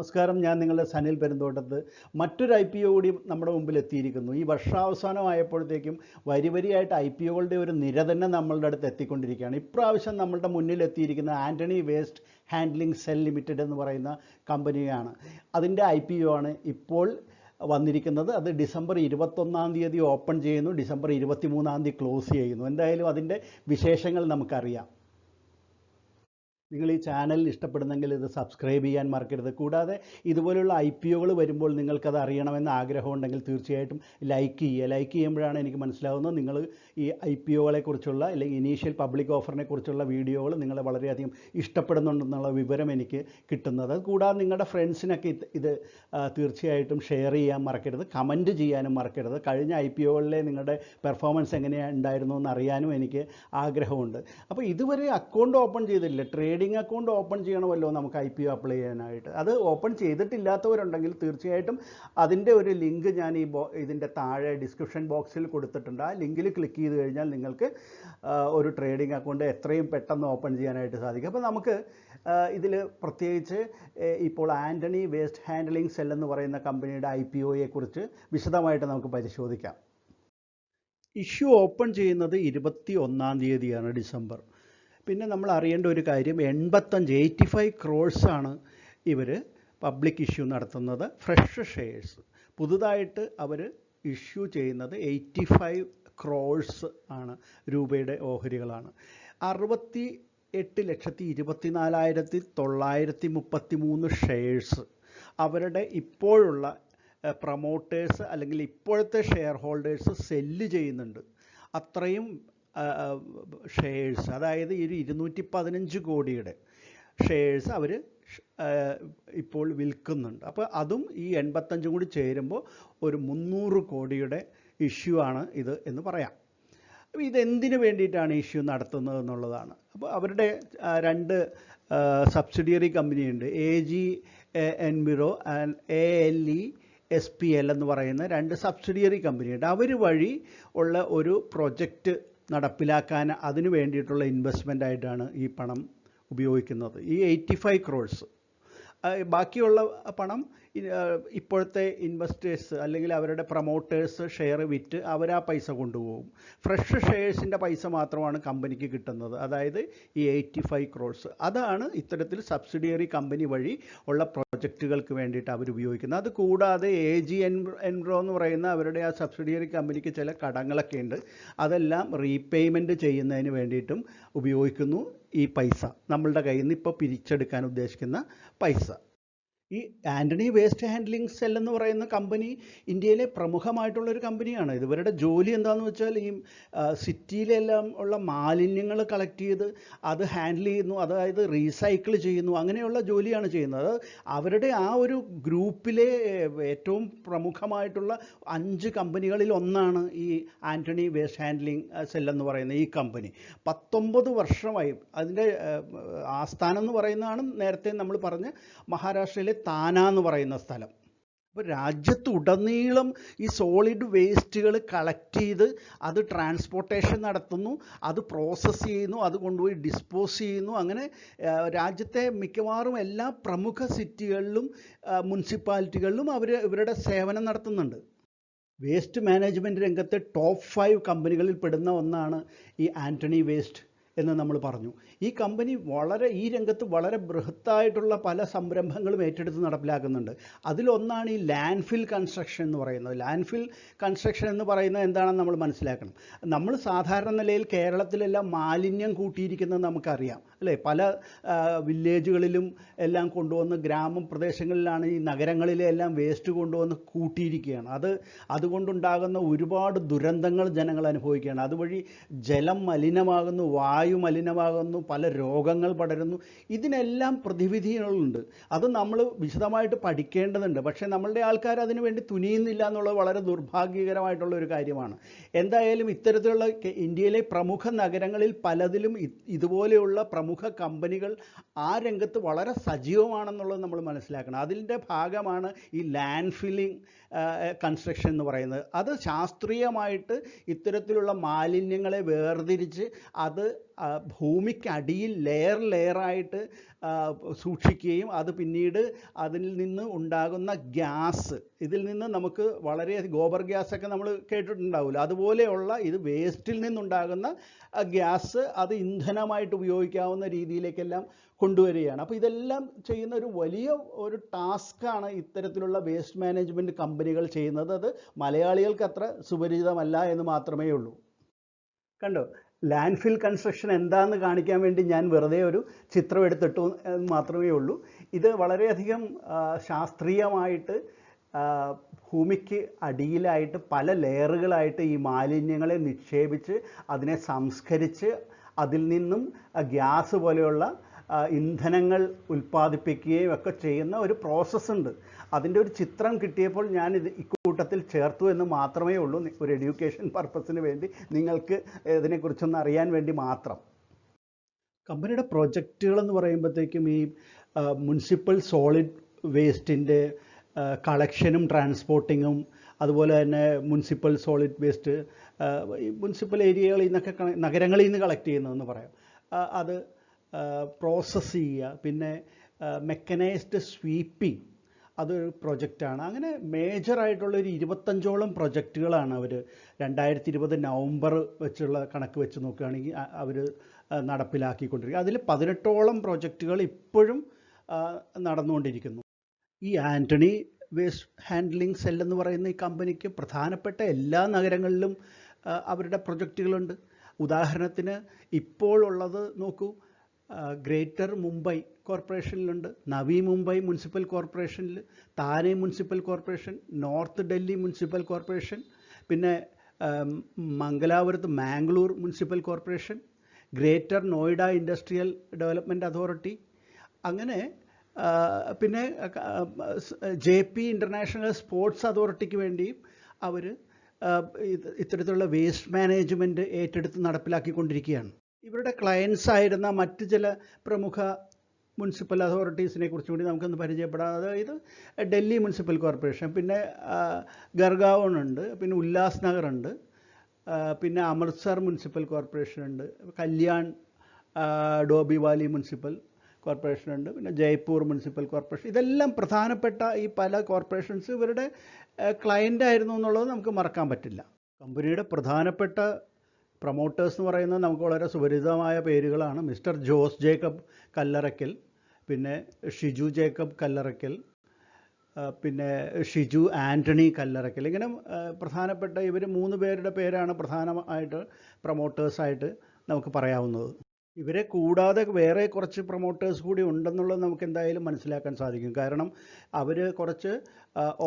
നമസ്കാരം, ഞാൻ നിങ്ങളുടെ സനിൽ പെരുന്തോട്ടത്ത്. മറ്റൊരു IPO കൂടി നമ്മുടെ മുമ്പിൽ എത്തിയിരിക്കുന്നു. ഈ വർഷാവസാനമായപ്പോഴത്തേക്കും വരിവരിയായിട്ട് IPOകളുടെ ഒരു നിര തന്നെ നമ്മളുടെ അടുത്ത് എത്തിക്കൊണ്ടിരിക്കുകയാണ്. ഇപ്രാവശ്യം നമ്മളുടെ മുന്നിൽ എത്തിയിരിക്കുന്ന Antony waste handling cell limited എന്ന് പറയുന്ന കമ്പനിയാണ്. അതിൻ്റെ IPO ആണ് ഇപ്പോൾ വന്നിരിക്കുന്നത്. അത് ഡിസംബർ 21-ാം തീയതി ഓപ്പൺ ചെയ്യുന്നു, ഡിസംബർ 23-ാം തീയതി ക്ലോസ് ചെയ്യുന്നു. എന്തായാലും അതിൻ്റെ വിശേഷങ്ങൾ നമുക്കറിയാം. നിങ്ങൾ ഈ ചാനൽ ഇഷ്ടപ്പെടുന്നെങ്കിൽ ഇത് സബ്സ്ക്രൈബ് ചെയ്യാൻ മറക്കരുത്. കൂടാതെ ഇതുപോലുള്ള IPOകൾ വരുമ്പോൾ നിങ്ങൾക്കത് അറിയണമെന്ന് ആഗ്രഹമുണ്ടെങ്കിൽ തീർച്ചയായിട്ടും ലൈക്ക് ചെയ്യുക. ലൈക്ക് ചെയ്യുമ്പോഴാണ് എനിക്ക് മനസ്സിലാവുന്നത് നിങ്ങൾ ഈ IPOകളെ കുറിച്ചുള്ള അല്ലെങ്കിൽ ഇനീഷ്യൽ പബ്ലിക് ഓഫറിനെ കുറിച്ചുള്ള വീഡിയോകൾ നിങ്ങൾ വളരെയധികം ഇഷ്ടപ്പെടുന്നുണ്ടെന്നുള്ള വിവരം എനിക്ക് കിട്ടുന്നത്. കൂടാതെ നിങ്ങളുടെ ഫ്രണ്ട്സിനൊക്കെ ഇത് തീർച്ചയായിട്ടും ഷെയർ ചെയ്യാൻ മറക്കരുത്, കമൻറ്റ് ചെയ്യാനും മറക്കരുത്. കഴിഞ്ഞ IPOകളിലെ നിങ്ങളുടെ പെർഫോമൻസ് എങ്ങനെയാണ് ഉണ്ടായിരുന്നു എന്ന് അറിയാനും എനിക്ക് ആഗ്രഹമുണ്ട്. അപ്പോൾ ഇതുവരെ അക്കൗണ്ട് ഓപ്പൺ ചെയ്തില്ല, ട്രേഡിംഗ് അക്കൗണ്ട് ഓപ്പൺ ചെയ്യണമല്ലോ നമുക്ക് IPO അപ്ലൈ ചെയ്യാനായിട്ട്. അത് ഓപ്പൺ ചെയ്തിട്ടില്ലാത്തവരുണ്ടെങ്കിൽ തീർച്ചയായിട്ടും അതിൻ്റെ ഒരു ലിങ്ക് ഞാൻ ഇതിൻ്റെ താഴെ ഡിസ്ക്രിപ്ഷൻ ബോക്സിൽ കൊടുത്തിട്ടുണ്ട്. ആ ലിങ്കിൽ ക്ലിക്ക് ചെയ്ത് കഴിഞ്ഞാൽ നിങ്ങൾക്ക് ഒരു ട്രേഡിംഗ് അക്കൗണ്ട് എത്രയും പെട്ടെന്ന് ഓപ്പൺ ചെയ്യാനായിട്ട് സാധിക്കും. അപ്പോൾ നമുക്ക് ഇതിൽ പ്രത്യേകിച്ച് ഇപ്പോൾ ആൻ്റണി വേസ്റ്റ് ഹാൻഡ്ലിംഗ് സെൽ എന്ന് പറയുന്ന കമ്പനിയുടെ IPOയെക്കുറിച്ച് വിശദമായിട്ട് നമുക്ക് പരിശോധിക്കാം. ഇഷ്യൂ ഓപ്പൺ ചെയ്യുന്നത് 21-ാം തീയതിയാണ്, ഡിസംബർ. പിന്നെ നമ്മൾ അറിയേണ്ട ഒരു കാര്യം 85 ക്രോഴ്സാണ് ഇവർ പബ്ലിക് ഇഷ്യൂ നടത്തുന്നത്. ഫ്രഷ് ഷെയർസ് പുതുതായിട്ട് അവർ ഇഷ്യൂ ചെയ്യുന്നത് 85 ക്രോഴ്സ് ആണ്, രൂപയുടെ ഓഹരികളാണ്. 68,24,933 ഷെയർസ് അവരുടെ ഇപ്പോഴുള്ള പ്രൊമോട്ടേഴ്സ് അല്ലെങ്കിൽ ഇപ്പോഴത്തെ ഷെയർ ഹോൾഡേഴ്സ് സെല്ല് ചെയ്യുന്നുണ്ട്. അത്രയും ഷെയർസ്, അതായത് ഈ 215 കോടിയുടെ ഷെയർസ് അവർ ഇപ്പോൾ വിൽക്കുന്നുണ്ട്. അപ്പോൾ അതും ഈ 85 കൂടി ചേരുമ്പോൾ ഒരു 300 കോടിയുടെ ഇഷ്യൂ ആണ് ഇത് എന്ന് പറയാം. അപ്പോൾ ഇതെന്തിനു വേണ്ടിയിട്ടാണ് ഇഷ്യൂ നടത്തുന്നത് എന്നുള്ളതാണ്. അപ്പോൾ അവരുടെ 2 സബ്സിഡിയറി കമ്പനിയുണ്ട്, AGNBiro ആൻഡ് ALESPL എന്ന് പറയുന്ന 2 സബ്സിഡിയറി കമ്പനിയുണ്ട്. അവർ വഴി ഉള്ള ഒരു പ്രൊജക്റ്റ് നടപ്പിലാക്കാൻ അതിനു വേണ്ടിയിട്ടുള്ള ഇൻവെസ്റ്റ്മെൻ്റ് ആയിട്ടാണ് ഈ പണം ഉപയോഗിക്കുന്നത്. ഈ 85 ക്രോഴ്സ്, ബാക്കിയുള്ള പണം ഇപ്പോഴത്തെ ഇൻവെസ്റ്റേഴ്സ് അല്ലെങ്കിൽ അവരുടെ പ്രൊമോട്ടേഴ്സ് ഷെയർ വിറ്റ് അവർ ആ പൈസ കൊണ്ടുപോകും. ഫ്രഷ് ഷെയർസിൻ്റെ പൈസ മാത്രമാണ് കമ്പനിക്ക് കിട്ടുന്നത്, അതായത് ഈ 85 ക്രോഴ്സ്. അതാണ് ഇത്തരത്തിൽ സബ്സിഡിയറി കമ്പനി വഴി ഉള്ള പ്രോജക്റ്റുകൾക്ക് വേണ്ടിയിട്ട് അവർ ഉപയോഗിക്കുന്നത്. അത് കൂടാതെ AGNBiro എന്ന് പറയുന്ന അവരുടെ ആ സബ്സിഡിയറി കമ്പനിക്ക് ചില കടങ്ങളൊക്കെ ഉണ്ട്, അതെല്ലാം റീപേയ്മെൻറ്റ് ചെയ്യുന്നതിന് വേണ്ടിയിട്ടും ഉപയോഗിക്കുന്നു ഈ പൈസ, നമ്മളുടെ കയ്യിൽ നിന്ന് ഇപ്പോൾ പിരിച്ചെടുക്കാൻ ഉദ്ദേശിക്കുന്ന പൈസ. ഈ ആൻ്റണി വേസ്റ്റ് ഹാൻഡ്ലിംഗ് സെൽ എന്ന് പറയുന്ന കമ്പനി ഇന്ത്യയിലെ പ്രമുഖമായിട്ടുള്ളൊരു കമ്പനിയാണ്. ഇവരുടെ ജോലി എന്താണെന്ന് വെച്ചാൽ ഈ സിറ്റിയിലെല്ലാം ഉള്ള മാലിന്യങ്ങൾ കളക്ട് ചെയ്ത് അത് ഹാൻഡിൽ ചെയ്യുന്നു, അതായത് റീസൈക്കിൾ ചെയ്യുന്നു, അങ്ങനെയുള്ള ജോലിയാണ് ചെയ്യുന്നത്. അവരുടെ ആ ഒരു ഗ്രൂപ്പിലെ ഏറ്റവും പ്രമുഖമായിട്ടുള്ള 5 കമ്പനികളിൽ ഒന്നാണ് ഈ ആൻ്റണി വേസ്റ്റ് ഹാൻഡ്ലിംഗ് സെൽ എന്ന് പറയുന്ന ഈ കമ്പനി. 19 വർഷമായി. അതിൻ്റെ ആസ്ഥാനം എന്ന് പറയുന്നതാണ് നേരത്തെ നമ്മൾ പറഞ്ഞ മഹാരാഷ്ട്രയിലെ താന എന്ന് പറയുന്ന സ്ഥലം. അപ്പോൾ രാജ്യത്തുടനീളം ഈ സോളിഡ് വേസ്റ്റുകൾ കളക്ട് ചെയ്ത് അത് ട്രാൻസ്പോർട്ടേഷൻ നടത്തുന്നു, അത് പ്രോസസ്സ് ചെയ്യുന്നു, അത് കൊണ്ടുപോയി ഡിസ്പോസ് ചെയ്യുന്നു. അങ്ങനെ രാജ്യത്തെ മിക്കവാറും എല്ലാ പ്രമുഖ സിറ്റികളിലും മുനിസിപ്പാലിറ്റികളിലും ഇവരുടെ സേവനം നടത്തുന്നുണ്ട്. വേസ്റ്റ് മാനേജ്മെൻറ്റ് രംഗത്തെ ടോപ്പ് 5 കമ്പനികളിൽ പെടുന്ന ഒന്നാണ് ഈ ആൻ്റണി വേസ്റ്റ് എന്ന് നമ്മൾ പറഞ്ഞു. ഈ കമ്പനി ഈ രംഗത്ത് വളരെ ബൃഹത്തായിട്ടുള്ള പല സംരംഭങ്ങളും ഏറ്റെടുത്ത് നടപ്പിലാക്കുന്നുണ്ട്. അതിലൊന്നാണ് ഈ ലാൻഡ്ഫിൽ കൺസ്ട്രക്ഷൻ എന്ന് പറയുന്നത്. ലാൻഡ്ഫിൽ കൺസ്ട്രക്ഷൻ എന്ന് പറയുന്നത് എന്താണെന്ന് നമ്മൾ മനസ്സിലാക്കണം. നമ്മൾ സാധാരണ നിലയിൽ കേരളത്തിലെല്ലാം മാലിന്യം കൂട്ടിയിരിക്കുന്നത് നമുക്കറിയാം അല്ലേ. പല വില്ലേജുകളിലും എല്ലാം കൊണ്ടുവന്ന് ഗ്രാമപ്രദേശങ്ങളിലാണ് ഈ നഗരങ്ങളിലെ എല്ലാം വേസ്റ്റ് കൊണ്ടുവന്ന് കൂട്ടിയിരിക്കുകയാണ്. അതുകൊണ്ടുണ്ടാകുന്ന ഒരുപാട് ദുരന്തങ്ങൾ ജനങ്ങൾ അനുഭവിക്കുകയാണ്. അതുവഴി ജലം മലിനമാകുന്നു, വായു മലിനമാകുന്നു, പല രോഗങ്ങൾ പടരുന്നു. ഇതിനെല്ലാം പ്രതിവിധികളുണ്ട്. അത് നമ്മൾ വിശദമായിട്ട് പഠിക്കേണ്ടതുണ്ട്. പക്ഷേ നമ്മളുടെ ആൾക്കാർ അതിനു വേണ്ടി തുനിയുന്നില്ല എന്നുള്ളത് വളരെ ദുർഭാഗ്യകരമായിട്ടുള്ള ഒരു കാര്യമാണ്. എന്തായാലും ഇത്തരത്തിലുള്ള ഇന്ത്യയിലെ പ്രമുഖ നഗരങ്ങളിൽ പലതിലും ഇതുപോലെയുള്ള പ്രമുഖ കമ്പനികൾ ആ രംഗത്ത് വളരെ സജീവമാണെന്നുള്ളത് നമ്മൾ മനസ്സിലാക്കണം. അതിൻ്റെ ഭാഗമാണ് ഈ ലാൻഡ് ഫില്ലിംഗ് കൺസ്ട്രക്ഷൻ എന്ന് പറയുന്നത്. അത് ശാസ്ത്രീയമായിട്ട് ഇത്തരത്തിലുള്ള മാലിന്യങ്ങളെ വേർതിരിച്ച് അത് ഭൂമിക്കടിയിൽ ലെയറായിട്ട് സൂക്ഷിക്കുകയും അത് പിന്നീട് അതിൽ നിന്ന് ഉണ്ടാകുന്ന ഗ്യാസ്, ഇതിൽ നിന്ന് നമുക്ക് വളരെ ഗോബർ ഗ്യാസൊക്കെ നമ്മൾ കേട്ടിട്ടുണ്ടാവില്ല, അതുപോലെയുള്ള ഇത് വേസ്റ്റിൽ നിന്നുണ്ടാകുന്ന ഗ്യാസ് അത് ഇന്ധനമായിട്ട് ഉപയോഗിക്കാവുന്ന രീതിയിലേക്കെല്ലാം കൊണ്ടുവരികയാണ്. അപ്പോൾ ഇതെല്ലാം ചെയ്യുന്ന ഒരു വലിയ ഒരു ടാസ്ക്കാണ് ഇത്തരത്തിലുള്ള വേസ്റ്റ് മാനേജ്മെൻറ്റ് കമ്പനികൾ ചെയ്യുന്നത്. അത് മലയാളികൾക്ക് അത്ര സുപരിചിതമല്ല എന്ന് മാത്രമേ ഉള്ളൂ. കണ്ടോ, ലാൻഡ്ഫിൽ കൺസ്ട്രക്ഷൻ എന്താണെന്ന് കാണിക്കാൻ വേണ്ടി ഞാൻ വെറുതെ ഒരു ചിത്രം എടുത്തിട്ടു എന്ന് മാത്രമേ ഉള്ളൂ. ഇത് വളരെയധികം ശാസ്ത്രീയമായിട്ട് ഭൂമിക്ക് അടിയിലായിട്ട് പല ലെയറുകളായിട്ട് ഈ മാലിന്യങ്ങളെ നിക്ഷേപിച്ച് അതിനെ സംസ്കരിച്ച് അതിൽ നിന്നും ഗ്യാസ് പോലെയുള്ള ഇന്ധനങ്ങൾ ഉൽപ്പാദിപ്പിക്കുകയും ഒക്കെ ചെയ്യുന്ന ഒരു പ്രോസസ്സുണ്ട്. അതിൻ്റെ ഒരു ചിത്രം കിട്ടിയപ്പോൾ ഞാൻ ഇക്കൂട്ടത്തിൽ ചേർത്തു എന്ന് മാത്രമേ ഉള്ളൂ, ഒരു എഡ്യൂക്കേഷൻ പർപ്പസിന് വേണ്ടി നിങ്ങൾക്ക് ഇതിനെക്കുറിച്ചൊന്ന് അറിയാൻ വേണ്ടി മാത്രം. കമ്പനിയുടെ പ്രൊജക്റ്റുകളെന്ന് പറയുമ്പോഴത്തേക്കും ഈ മുനിസിപ്പൽ സോളിഡ് വേസ്റ്റിൻ്റെ കളക്ഷനും ട്രാൻസ്പോർട്ടിങ്ങും, അതുപോലെ തന്നെ മുനിസിപ്പൽ സോളിഡ് വേസ്റ്റ് മുനിസിപ്പൽ ഏരിയകളിൽ നിന്നൊക്കെ നഗരങ്ങളിൽ നിന്ന് കളക്ട് ചെയ്യുന്നതെന്ന് പറയാം, അത് പ്രോസസ്സ് ചെയ്യുക. പിന്നെ മെക്കനൈസ്ഡ് സ്വീപ്പിംഗ് അതൊരു പ്രൊജക്റ്റാണ്. അങ്ങനെ മേജറായിട്ടുള്ളൊരു 25ഓളം പ്രൊജക്റ്റുകളാണ് അവർ 2020 നവംബർ വെച്ചുള്ള കണക്ക് വെച്ച് നോക്കുകയാണെങ്കിൽ അവർ നടപ്പിലാക്കിക്കൊണ്ടിരിക്കുക. അതിൽ 18ഓളം പ്രൊജക്റ്റുകൾ ഇപ്പോഴും നടന്നുകൊണ്ടിരിക്കുന്നു. ഈ ആൻ്റണി വേസ്റ്റ് ഹാൻഡ്ലിംഗ് സെൽ എന്ന് പറയുന്ന ഈ കമ്പനിക്ക് പ്രധാനപ്പെട്ട എല്ലാ നഗരങ്ങളിലും അവരുടെ പ്രൊജക്റ്റുകളുണ്ട്. ഉദാഹരണത്തിന് ഇപ്പോഴുള്ളത് നോക്കൂ, ഗ്രേറ്റർ മുംബൈ കോർപ്പറേഷനിലുണ്ട്, നവി മുംബൈ മുനിസിപ്പൽ കോർപ്പറേഷനിൽ, Thane municipal corporation, north Delhi municipal corporation, പിന്നെ മംഗലാപുരത്ത് Mangalore municipal corporation, greater Noida industrial development authority, അങ്ങനെ പിന്നെ ജെപി ഇൻ്റർനാഷണൽ സ്പോർട്സ് അതോറിറ്റിക്ക് വേണ്ടിയും അവർ ഇത്തരത്തിലുള്ള വേസ്റ്റ് മാനേജ്മെൻറ്റ് ഏറ്റെടുത്ത് നടപ്പിലാക്കിക്കൊണ്ടിരിക്കുകയാണ്. ഇവരുടെ ക്ലയൻസ് ആയിരുന്ന മറ്റ് ചില പ്രമുഖ മുനിസിപ്പൽ അതോറിറ്റീസിനെ കുറിച്ചും കൂടി നമുക്കൊന്ന് പരിചയപ്പെടാം. അതായത് ഡൽഹി മുനിസിപ്പൽ കോർപ്പറേഷൻ, പിന്നെ ഗർഗാവോൺ, പിന്നെ ഉല്ലാസ് നഗർ ഉണ്ട്, പിന്നെ അമൃത്സർ മുനിസിപ്പൽ കോർപ്പറേഷൻ ഉണ്ട്, കല്യാൺ ഡോബിവാലി മുനിസിപ്പൽ കോർപ്പറേഷൻ ഉണ്ട്, പിന്നെ ജയ്പൂർ മുനിസിപ്പൽ കോർപ്പറേഷൻ. ഇതെല്ലാം പ്രധാനപ്പെട്ട ഈ പല കോർപ്പറേഷൻസ് ഇവരുടെ ക്ലയൻ്റ് ആയിരുന്നു എന്നുള്ളത് നമുക്ക് മറക്കാൻ പറ്റില്ല. കമ്പനിയുടെ പ്രധാനപ്പെട്ട പ്രൊമോട്ടേഴ്സ് എന്ന് പറയുന്നത് നമുക്ക് വളരെ സുപരിചിതമായ പേരുകളാണ്. മിസ്റ്റർ ജോസ് ജേക്കബ് കല്ലറയ്ക്കൽ, പിന്നെ ഷിജു ജേക്കബ് കല്ലറയ്ക്കൽ, പിന്നെ ഷിജു ആൻ്റണി കല്ലറയ്ക്കൽ. ഇങ്ങനെ പ്രധാനപ്പെട്ട ഇവർ 3 പേരുടെ പേരാണ് പ്രധാനമായിട്ട് പ്രൊമോട്ടേഴ്സായിട്ട് നമുക്ക് പറയാവുന്നത്. ഇവരെ കൂടാതെ വേറെ കുറച്ച് പ്രൊമോട്ടേഴ്സ് കൂടി ഉണ്ടെന്നുള്ളത് നമുക്ക് എന്തായാലും മനസ്സിലാക്കാൻ സാധിക്കും. കാരണം അവർ കുറച്ച്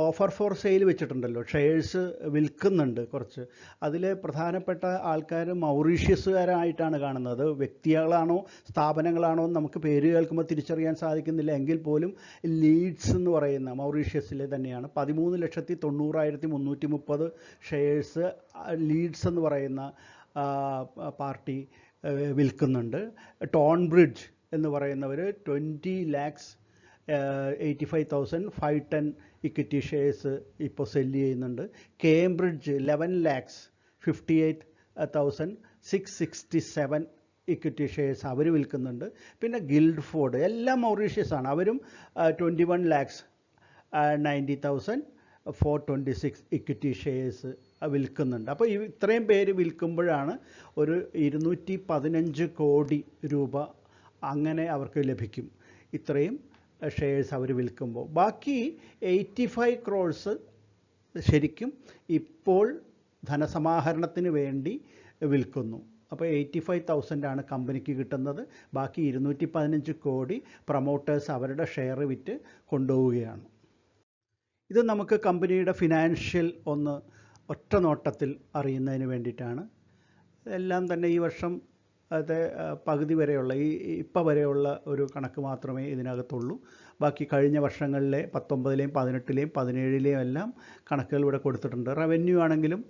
ഓഫർ ഫോർ സെയിൽ വെച്ചിട്ടുണ്ടല്ലോ, ഷെയർസ് വിൽക്കുന്നുണ്ട് കുറച്ച്. അതിൽ പ്രധാനപ്പെട്ട ആൾക്കാർ മൗറീഷ്യസുകാരായിട്ടാണ് കാണുന്നത്. വ്യക്തികളാണോ സ്ഥാപനങ്ങളാണോ എന്ന് നമുക്ക് പേര് കേൾക്കുമ്പോൾ തിരിച്ചറിയാൻ സാധിക്കുന്നില്ല. എങ്കിൽ പോലും ലീഡ്സ് എന്ന് പറയുന്ന മൗറീഷ്യസിലെ തന്നെയാണ് 13,90,330 ഷെയർസ് ലീഡ്സ് എന്ന് പറയുന്ന പാർട്ടി വിൽക്കുന്നുണ്ട്. ടോൺബ്രിഡ്ജ് എന്ന് പറയുന്നവർ 20,85,510 ഇക്വിറ്റി ഷെയർസ് ഇപ്പോൾ സെല്ല് ചെയ്യുന്നുണ്ട്. കേംബ്രിഡ്ജ് 11,58,667 ഇക്വിറ്റി ഷെയർസ് അവർ വിൽക്കുന്നുണ്ട്. പിന്നെ ഗിൽഡ്ഫോർഡ്, എല്ലാം മൗറീഷ്യസാണ്, അവരും 21,90,426 ഇക്വിറ്റി ഷെയർസ് വിൽക്കുന്നുണ്ട്. അപ്പോൾ ഇത്രയും പേര് വിൽക്കുമ്പോഴാണ് ഒരു 215 കോടി രൂപ അങ്ങനെ അവർക്ക് ലഭിക്കും. ഇത്രയും ഷെയർസ് അവർ വിൽക്കുമ്പോൾ ബാക്കി 85 crores ശരിക്കും ഇപ്പോൾ ധനസമാഹരണത്തിന് വേണ്ടി വിൽക്കുന്നു. അപ്പോൾ 85,000 കമ്പനിക്ക് കിട്ടുന്നത്. ബാക്കി 215 കോടി പ്രൊമോട്ടേഴ്സ് അവരുടെ ഷെയർ വിറ്റ് കൊണ്ടുപോവുകയാണ്. ഇത് നമുക്ക് കമ്പനിയുടെ ഫിനാൻഷ്യൽ ഒന്ന് ഒറ്റ നോട്ടത്തിൽ അറിയുന്നതിന് വേണ്ടിയിട്ടാണ്. എല്ലാം തന്നെ ഈ വർഷം അത് പകുതി വരെയുള്ള ഇപ്പോൾ വരെയുള്ള ഒരു കണക്ക് മാത്രമേ ഇതിനകത്തുള്ളൂ. ബാക്കി കഴിഞ്ഞ വർഷങ്ങളിലെ 19-ലെയും 18-ലെയും 17-ലെയും എല്ലാം കണക്കുകൾ ഇവിടെ കൊടുത്തിട്ടുണ്ട്. റവന്യൂ ആണെങ്കിലും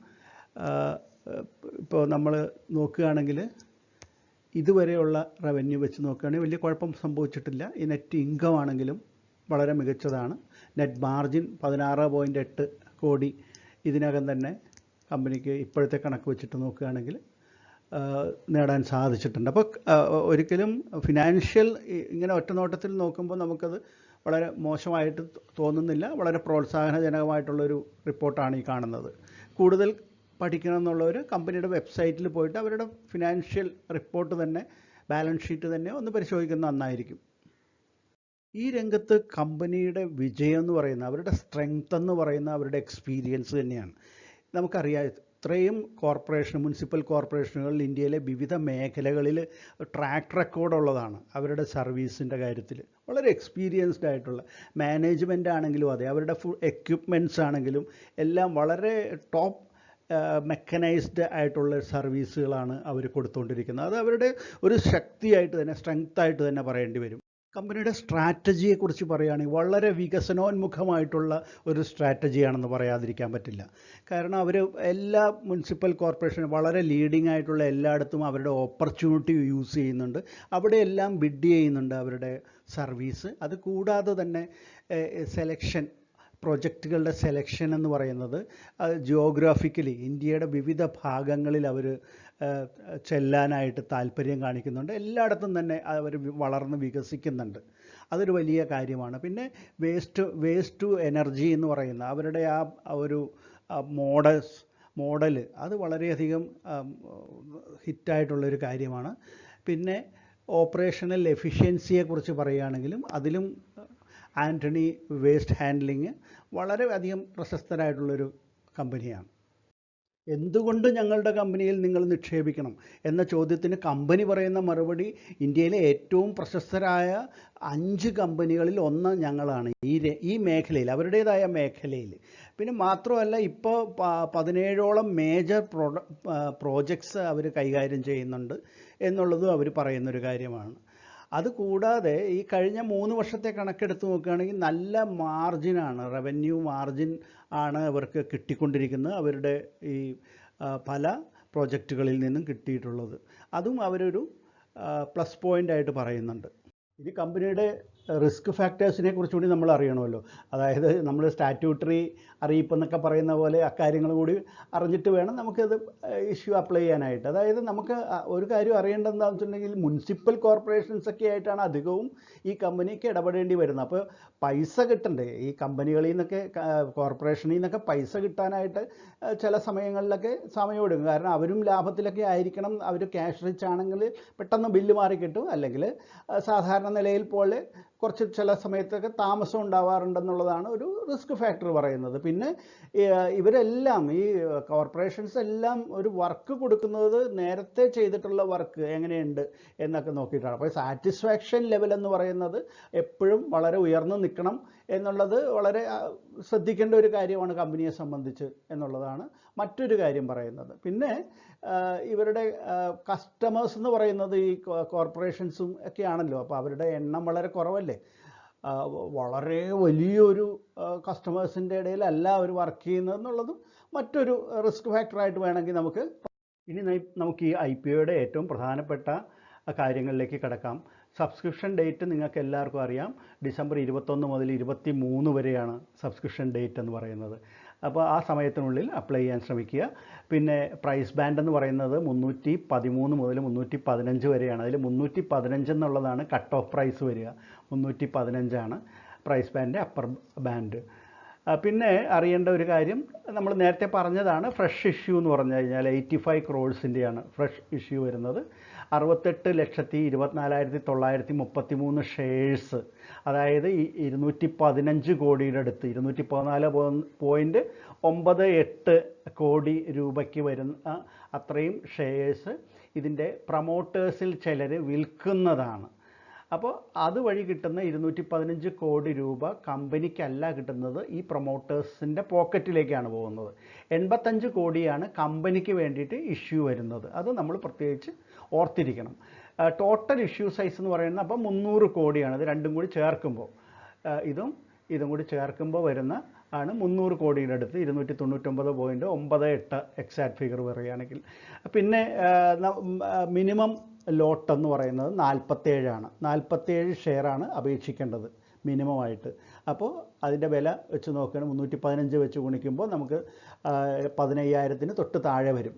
ഇപ്പോൾ നമ്മൾ നോക്കുകയാണെങ്കിൽ ഇതുവരെയുള്ള റവന്യൂ വെച്ച് നോക്കുകയാണെങ്കിൽ വലിയ കുഴപ്പം സംഭവിച്ചിട്ടില്ല. ഈ നെറ്റ് ഇൻകം ആണെങ്കിലും വളരെ മികച്ചതാണ്. നെറ്റ് മാർജിൻ 16.8 കോടി ഇതിനകം തന്നെ കമ്പനിക്ക് ഇപ്പോഴത്തെ കണക്ക് വെച്ചിട്ട് നോക്കുകയാണെങ്കിൽ നേടാൻ സാധിച്ചിട്ടുണ്ട്. അപ്പോൾ ഒരിക്കലും ഫിനാൻഷ്യൽ ഇങ്ങനെ ഒറ്റ നോട്ടത്തിൽ നോക്കുമ്പോൾ നമുക്കത് വളരെ മോശമായിട്ട് തോന്നുന്നില്ല. വളരെ പ്രോത്സാഹനജനകമായിട്ടുള്ളൊരു റിപ്പോർട്ടാണ് ഈ കാണുന്നത്. കൂടുതൽ പഠിക്കണം എന്നുള്ളവർ കമ്പനിയുടെ വെബ്സൈറ്റിൽ പോയിട്ട് അവരുടെ ഫിനാൻഷ്യൽ റിപ്പോർട്ട് തന്നെ, ബാലൻസ് ഷീറ്റ് തന്നെ ഒന്ന് പരിശോധിക്കുന്നത് നന്നായിരിക്കും. ഈ രംഗത്ത് കമ്പനിയുടെ വിജയം എന്ന് പറയുന്ന, അവരുടെ സ്ട്രെങ്ത് എന്ന് പറയുന്ന അവരുടെ എക്സ്പീരിയൻസ് തന്നെയാണ്. നമുക്കറിയാം ഇത്രയും മുനിസിപ്പൽ കോർപ്പറേഷനുകളിൽ ഇന്ത്യയിലെ വിവിധ മേഖലകളിൽ ട്രാക്ക് റെക്കോർഡ് ഉള്ളതാണ്. അവരുടെ സർവീസിൻ്റെ കാര്യത്തിൽ വളരെ എക്സ്പീരിയൻസ്ഡ് ആയിട്ടുള്ള മാനേജ്മെൻ്റ് ആണെങ്കിലും അതെ, അവരുടെ എക്യുപ്മെൻറ്റ്സ് ആണെങ്കിലും എല്ലാം വളരെ ടോപ്പ് മെക്കനൈസ്ഡ് ആയിട്ടുള്ള സർവീസുകളാണ് അവർ കൊടുത്തുകൊണ്ടിരിക്കുന്നത്. അത് അവരുടെ ഒരു ശക്തിയായിട്ട് തന്നെ, സ്ട്രെങ്ത്തായിട്ട് തന്നെ പറയേണ്ടി വരും. കമ്പനിയുടെ സ്ട്രാറ്റജിയെക്കുറിച്ച് പറയുകയാണെങ്കിൽ വളരെ വികസനോന്മുഖമായിട്ടുള്ള ഒരു സ്ട്രാറ്റജിയാണെന്ന് പറയാതിരിക്കാൻ പറ്റില്ല. കാരണം അവർ എല്ലാ മുനിസിപ്പൽ കോർപ്പറേഷനും വളരെ ലീഡിംഗ് ആയിട്ടുള്ള എല്ലായിടത്തും അവരുടെ ഓപ്പർച്യൂണിറ്റി യൂസ് ചെയ്യുന്നുണ്ട്. അവിടെയെല്ലാം ബിഡ് ചെയ്യുന്നുണ്ട് അവരുടെ സർവീസ്. അത് കൂടാതെ തന്നെ സെലക്ഷൻ, പ്രൊജക്റ്റുകളുടെ സെലക്ഷൻ എന്ന് പറയുന്നത് ജിയോഗ്രാഫിക്കലി ഇന്ത്യയുടെ വിവിധ ഭാഗങ്ങളിൽ അവർ ചെല്ലാനായിട്ട് താല്പര്യം കാണിക്കുന്നുണ്ട്. എല്ലായിടത്തും തന്നെ അവർ വളർന്ന് വികസിക്കുന്നുണ്ട്. അതൊരു വലിയ കാര്യമാണ്. പിന്നെ വേസ്റ്റ് ടു എനർജി എന്ന് പറയുന്ന അവരുടെ ആ ഒരു മോഡൽ അത് വളരെയധികം ഹിറ്റായിട്ടുള്ളൊരു കാര്യമാണ്. പിന്നെ ഓപ്പറേഷണൽ എഫിഷ്യൻസിയെക്കുറിച്ച് പറയുകയാണെങ്കിലും അതിലും ആൻ്റണി വേസ്റ്റ് ഹാൻഡ്ലിങ് വളരെയധികം പ്രശസ്തരായിട്ടുള്ളൊരു കമ്പനിയാണ്. എന്തുകൊണ്ട് ഞങ്ങളുടെ കമ്പനിയിൽ നിങ്ങൾ നിക്ഷേപിക്കണം എന്ന ചോദ്യത്തിന് കമ്പനി പറയുന്ന മറുപടി ഇന്ത്യയിലെ ഏറ്റവും പ്രശസ്തരായ 5 കമ്പനികളിൽ ഒന്ന് ഞങ്ങളാണ് ഈ മേഖലയിൽ, അവരുടേതായ മേഖലയിൽ. പിന്നെ മാത്രമല്ല ഇപ്പോൾ 17ഓളം മേജർ പ്രോജക്ട്സ് അവർ കൈകാര്യം ചെയ്യുന്നുണ്ട് എന്നുള്ളതും അവർ പറയുന്നൊരു കാര്യമാണ്. അതുകൂടാതെ ഈ കഴിഞ്ഞ 3 വർഷത്തെ കണക്കെടുത്ത് നോക്കുകയാണെങ്കിൽ നല്ല മാർജിനാണ്, റവന്യൂ മാർജിൻ ആണ് അവർക്ക് കിട്ടിക്കൊണ്ടിരിക്കുന്നത്. അവരുടെ ഈ പല പ്രോജക്റ്റുകളിൽ നിന്നും കിട്ടിയിട്ടുള്ളത് അതും അവരൊരു പ്ലസ് പോയിൻ്റായിട്ട് പറയുന്നുണ്ട്. ഇനി കമ്പനിയുടെ റിസ്ക് ഫാക്ടേഴ്സിനെ കുറിച്ചുകൂടി നമ്മൾ അറിയണമല്ലോ. അതായത് നമ്മൾ സ്റ്റാറ്റ്യൂട്ടറി അറിയിപ്പെന്നൊക്കെ പറയുന്ന പോലെ അക്കാര്യങ്ങൾ കൂടി അറിഞ്ഞിട്ട് വേണം നമുക്കത് ഇഷ്യൂ അപ്ലൈ ചെയ്യാനായിട്ട്. അതായത് നമുക്ക് ഒരു കാര്യം അറിയേണ്ടതെന്താണെന്ന് വെച്ചിട്ടുണ്ടെങ്കിൽ മുനിസിപ്പൽ കോർപ്പറേഷൻസ് ഒക്കെ ആയിട്ടാണ് അധികവും ഈ കമ്പനിക്ക് ഇടപെടേണ്ടി വരുന്നത്. അപ്പോൾ പൈസ കിട്ടണ്ടേ ഈ കമ്പനികളിൽ നിന്നൊക്കെ, കോർപ്പറേഷനിൽ നിന്നൊക്കെ പൈസ കിട്ടാനായിട്ട് ചില സമയങ്ങളിലൊക്കെ സമയമെടുക്കും. കാരണം അവരും ലാഭത്തിലൊക്കെ ആയിരിക്കണം. അവർ ക്യാഷ് റിച്ച് ആണെങ്കിൽ പെട്ടെന്ന് ബില്ല് മാറി കിട്ടും, അല്ലെങ്കിൽ സാധാരണ നിലയിൽ പോലെ കുറച്ച് ചില സമയത്തൊക്കെ താമസം ഉണ്ടാവാറുണ്ടെന്നുള്ളതാണ് ഒരു റിസ്ക് ഫാക്ടർ പറയുന്നത്. പിന്നെ ഇവരെല്ലാം ഈ കോർപ്പറേഷൻസ് എല്ലാം ഒരു വർക്ക് കൊടുക്കുന്നത് നേരത്തെ ചെയ്തിട്ടുള്ള വർക്ക് എങ്ങനെയുണ്ട് എന്നൊക്കെ നോക്കിയിട്ടാണ്. അപ്പോൾ സാറ്റിസ്ഫാക്ഷൻ ലെവൽ എന്ന് പറയുന്നത് എപ്പോഴും വളരെ ഉയർന്നു നിൽക്കണം എന്നുള്ളത് വളരെ ശ്രദ്ധിക്കേണ്ട ഒരു കാര്യമാണ് കമ്പനിയെ സംബന്ധിച്ച് എന്നുള്ളതാണ് മറ്റൊരു കാര്യം പറയുന്നത്. പിന്നെ ഇവരുടെ കസ്റ്റമേഴ്സ് എന്ന് പറയുന്നത് ഈ കോർപ്പറേഷൻസും ഒക്കെ ആണല്ലോ. അപ്പോൾ അവരുടെ എണ്ണം വളരെ കുറവല്ലേ, വളരെ വലിയൊരു കസ്റ്റമേഴ്സിൻ്റെ ഇടയിലല്ല അവർ വർക്ക് ചെയ്യുന്നത് എന്നുള്ളതും മറ്റൊരു റിസ്ക് ഫാക്ടറായിട്ട് വേണമെങ്കിൽ നമുക്ക് ഈ IPOയുടെ ഏറ്റവും പ്രധാനപ്പെട്ട കാര്യങ്ങളിലേക്ക് കിടക്കാം. സബ്സ്ക്രിപ്ഷൻ ഡേറ്റ് നിങ്ങൾക്ക് എല്ലാവർക്കും അറിയാം, ഡിസംബർ 21 മുതൽ 23 വരെയാണ് സബ്സ്ക്രിപ്ഷൻ ഡേറ്റ് എന്ന് പറയുന്നത്. അപ്പോൾ ആ സമയത്തിനുള്ളിൽ അപ്ലൈ ചെയ്യാൻ ശ്രമിക്കുക. പിന്നെ പ്രൈസ് ബാൻഡ് എന്ന് പറയുന്നത് 313 മുതൽ 315 വരെയാണ്. അതിൽ 315 എന്നുള്ളതാണ് കട്ട് ഓഫ് പ്രൈസ് വരിക. 315 പ്രൈസ് ബാൻഡ്, അപ്പർ ബാൻഡ്. പിന്നെ അറിയേണ്ട ഒരു കാര്യം നമ്മൾ നേരത്തെ പറഞ്ഞതാണ്, ഫ്രഷ് ഇഷ്യൂ എന്ന് പറഞ്ഞു കഴിഞ്ഞാൽ 85 crores ഫ്രഷ് ഇഷ്യൂ വരുന്നത്. 68,24,933 ഷെയർസ്, അതായത് 215 കോടിയുടെ അടുത്ത്, 214.98 കോടി രൂപയ്ക്ക് വരുന്ന അത്രയും ഷെയർസ് ഇതിൻ്റെ പ്രൊമോട്ടേഴ്സിൽ ചിലർ വിൽക്കുന്നതാണ്. അപ്പോൾ അതുവഴി കിട്ടുന്ന 215 കോടി രൂപ കമ്പനിക്കല്ല കിട്ടുന്നത്, ഈ പ്രൊമോട്ടേഴ്സിൻ്റെ പോക്കറ്റിലേക്കാണ് പോകുന്നത്. 85 കോടിയാണ് കമ്പനിക്ക് വേണ്ടിയിട്ട് ഇഷ്യൂ വരുന്നത്. അത് നമ്മൾ പ്രത്യേകിച്ച് ഓർത്തിരിക്കണം. ടോട്ടൽ ഇഷ്യൂ സൈസ് എന്ന് പറയുന്നത് അപ്പോൾ 300 കോടിയാണ്. ഇത് രണ്ടും കൂടി ചേർക്കുമ്പോൾ, ഇതും കൂടി ചേർക്കുമ്പോൾ വരുന്ന ആണ് 300 കോടിയുടെ അടുത്ത്, 299.98 എക്സാക്ട് ഫിഗർ പറയുകയാണെങ്കിൽ. പിന്നെ മിനിമം ലോട്ട് എന്ന് പറയുന്നത് 47 47 ഷെയറാണ് അപേക്ഷിക്കേണ്ടത് മിനിമമായിട്ട്. അപ്പോൾ അതിൻ്റെ വില വെച്ച് നോക്കുകയാണെങ്കിൽ 315 വെച്ച് ഗുണിക്കുമ്പോൾ നമുക്ക് 15,000 തൊട്ട് താഴെ വരും.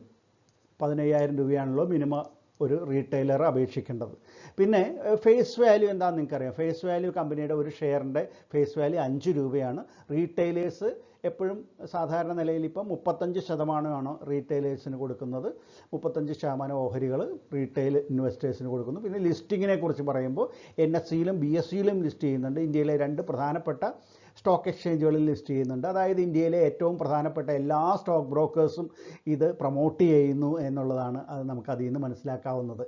15,000 രൂപയാണല്ലോ മിനിമം ഒരു റീറ്റെയിലർ അപേക്ഷിക്കേണ്ടത്. പിന്നെ ഫേസ് വാല്യൂ എന്താണെന്ന് നിങ്ങൾക്കറിയാം. ഫേസ് വാല്യൂ കമ്പനിയുടെ ഒരു ഷെയറിൻ്റെ ഫേസ് വാല്യൂ 5 രൂപയാണ്. റീറ്റെയിലേഴ്സ് എപ്പോഴും സാധാരണ നിലയിൽ ഇപ്പം 35% റീറ്റെയിലേഴ്സിന് കൊടുക്കുന്നത്. 35% ഓഹരികൾ റീറ്റെയിൽ ഇൻവെസ്റ്റേഴ്സിന് കൊടുക്കുന്നു. പിന്നെ ലിസ്റ്റിങ്ങിനെ കുറിച്ച് പറയുമ്പോൾ NSEയിലും BSEയിലും ലിസ്റ്റ് ചെയ്യുന്നുണ്ട്. ഇന്ത്യയിലെ 2 പ്രധാനപ്പെട്ട സ്റ്റോക്ക് എക്സ്ചേഞ്ചുകളിൽ ലിസ്റ്റ് ചെയ്യുന്നുണ്ട്. അതായത് ഇന്ത്യയിലെ ഏറ്റവും പ്രധാനപ്പെട്ട എല്ലാ സ്റ്റോക്ക് ബ്രോക്കേഴ്സും ഇത് പ്രൊമോട്ട് ചെയ്യുന്നു എന്നുള്ളതാണ് അത് നമുക്ക് അതിൽ നിന്ന് മനസ്സിലാക്കാവുന്നത്.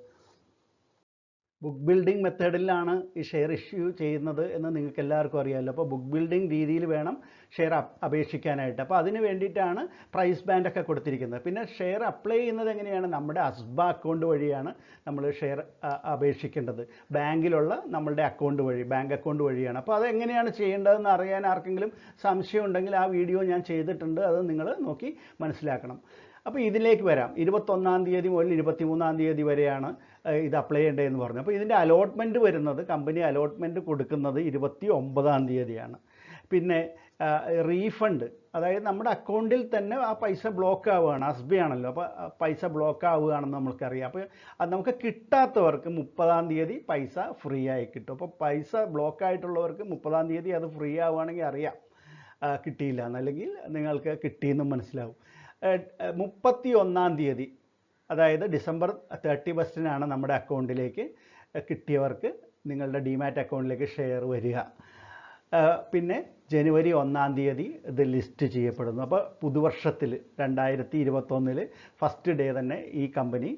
ബുക്ക് ബിൽഡിംഗ് മെത്തേഡിലാണ് ഈ ഷെയർ ഇഷ്യൂ ചെയ്യുന്നത് എന്ന് നിങ്ങൾക്ക് എല്ലാവർക്കും അറിയാമല്ലോ. അപ്പോൾ ബുക്ക് ബിൽഡിംഗ് രീതിയിൽ വേണം ഷെയർ അപേക്ഷിക്കാനായിട്ട്. അപ്പോൾ അതിന് വേണ്ടിയിട്ടാണ് പ്രൈസ് ബാൻഡൊക്കെ കൊടുത്തിരിക്കുന്നത്. പിന്നെ ഷെയർ അപ്ലൈ ചെയ്യുന്നത് എങ്ങനെയാണ്? നമ്മുടെ അസ്ബ അക്കൗണ്ട് വഴിയാണ് നമ്മൾ ഷെയർ അപേക്ഷിക്കേണ്ടത്. ബാങ്കിലുള്ള നമ്മളുടെ അക്കൗണ്ട് വഴി, ബാങ്ക് അക്കൗണ്ട് വഴിയാണ്. അപ്പോൾ അതെങ്ങനെയാണ് ചെയ്യേണ്ടതെന്ന് അറിയാൻ ആർക്കെങ്കിലും സംശയം ഉണ്ടെങ്കിൽ ആ വീഡിയോ ഞാൻ ചെയ്തിട്ടുണ്ട്, അത് നിങ്ങൾ നോക്കി മനസ്സിലാക്കണം. അപ്പോൾ ഇതിലേക്ക് വരാം. 21-ാം തീയതി മുതൽ 23-ാം തീയതി വരെയാണ് ഇത് അപ്ലൈ ചെയ്യേണ്ടതെന്ന് പറഞ്ഞു. അപ്പോൾ ഇതിൻ്റെ അലോട്ട്മെൻറ്റ് വരുന്നത്, കമ്പനി അലോട്ട്മെൻറ്റ് കൊടുക്കുന്നത് 29-ാം തീയതിയാണ്. പിന്നെ റീഫണ്ട്, അതായത് നമ്മുടെ അക്കൗണ്ടിൽ തന്നെ ആ പൈസ ബ്ലോക്ക് ആവുകയാണ്. അസ്ബയാണല്ലോ, അപ്പോൾ പൈസ ബ്ലോക്ക് ആവുകയാണെന്ന് നമുക്കറിയാം. അപ്പോൾ അത് നമുക്ക് കിട്ടാത്തവർക്ക് 30-ാം തീയതി പൈസ ഫ്രീ ആയി കിട്ടും. അപ്പോൾ പൈസ ബ്ലോക്ക് ആയിട്ടുള്ളവർക്ക് 30-ാം തീയതി അത് ഫ്രീ ആവുകയാണെങ്കിൽ അറിയാം കിട്ടിയില്ല എന്നല്ലെങ്കിൽ നിങ്ങൾക്ക് കിട്ടിയെന്നും മനസ്സിലാവും. 31-ാം തീയതി, അതായത് ഡിസംബർ 31-നാണ് നമ്മുടെ അക്കൗണ്ടിലേക്ക് കിട്ടിയവർക്ക് നിങ്ങളുടെ ഡിമാറ്റ് അക്കൗണ്ടിലേക്ക് ഷെയർ വരിക. പിന്നെ ജനുവരി 1-ാം തീയതി ഇത് ലിസ്റ്റ് ചെയ്യപ്പെടുന്നു. അപ്പോൾ പുതുവർഷത്തിൽ 2021 ഫസ്റ്റ് ഡേ തന്നെ ഈ കമ്പനി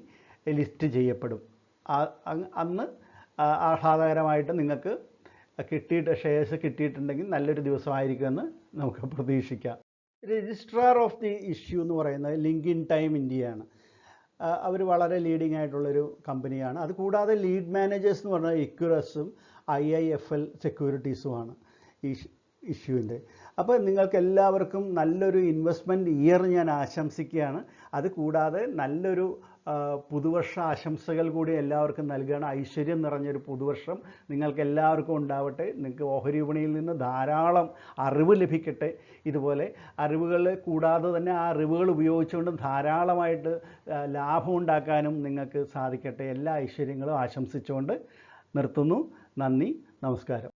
ലിസ്റ്റ് ചെയ്യപ്പെടും. അന്ന് ആഹ്ലാദകരമായിട്ട് നിങ്ങൾക്ക് ഷെയർസ് കിട്ടിയിട്ടുണ്ടെങ്കിൽ നല്ലൊരു ദിവസമായിരിക്കുമെന്ന് നമുക്ക് പ്രതീക്ഷിക്കാം. രജിസ്ട്രാർ ഓഫ് ദി ഇഷ്യൂ എന്ന് പറയുന്നത് ലിങ്ക് ഇൻ ടൈം ഇന്ത്യയാണ്. അവർ വളരെ ലീഡിംഗ് ആയിട്ടുള്ളൊരു കമ്പനിയാണ്. അതുകൂടാതെ ലീഡ് മാനേജേഴ്സ് എന്ന് പറഞ്ഞാൽ ഇക്യുറസും IIFL സെക്യൂരിറ്റീസുമാണ് ഈ ഇഷ്യൂവിൻ്റെ. അപ്പോൾ നിങ്ങൾക്ക് എല്ലാവർക്കും നല്ലൊരു ഇൻവെസ്റ്റ്മെൻറ്റ് ഇയർ ഞാൻ ആശംസിക്കുകയാണ്. അതുകൂടാതെ നല്ലൊരു പുതുവർഷ ആശംസകൾ കൂടി എല്ലാവർക്കും നൽകുകയാണ്. ഐശ്വര്യം നിറഞ്ഞൊരു പുതുവർഷം നിങ്ങൾക്ക് എല്ലാവർക്കും ഉണ്ടാവട്ടെ. നിങ്ങൾക്ക് ഓഹരി വിപണിയിൽ നിന്ന് ധാരാളം അറിവ് ലഭിക്കട്ടെ. ഇതുപോലെ അറിവുകൾ കൂടാതെ തന്നെ ആ അറിവുകൾ ഉപയോഗിച്ചുകൊണ്ട് ധാരാളമായിട്ട് ലാഭം ഉണ്ടാക്കാനും നിങ്ങൾക്ക് സാധിക്കട്ടെ. എല്ലാ ഐശ്വര്യങ്ങളും ആശംസിച്ചുകൊണ്ട് നിർത്തുന്നു. നന്ദി, നമസ്കാരം.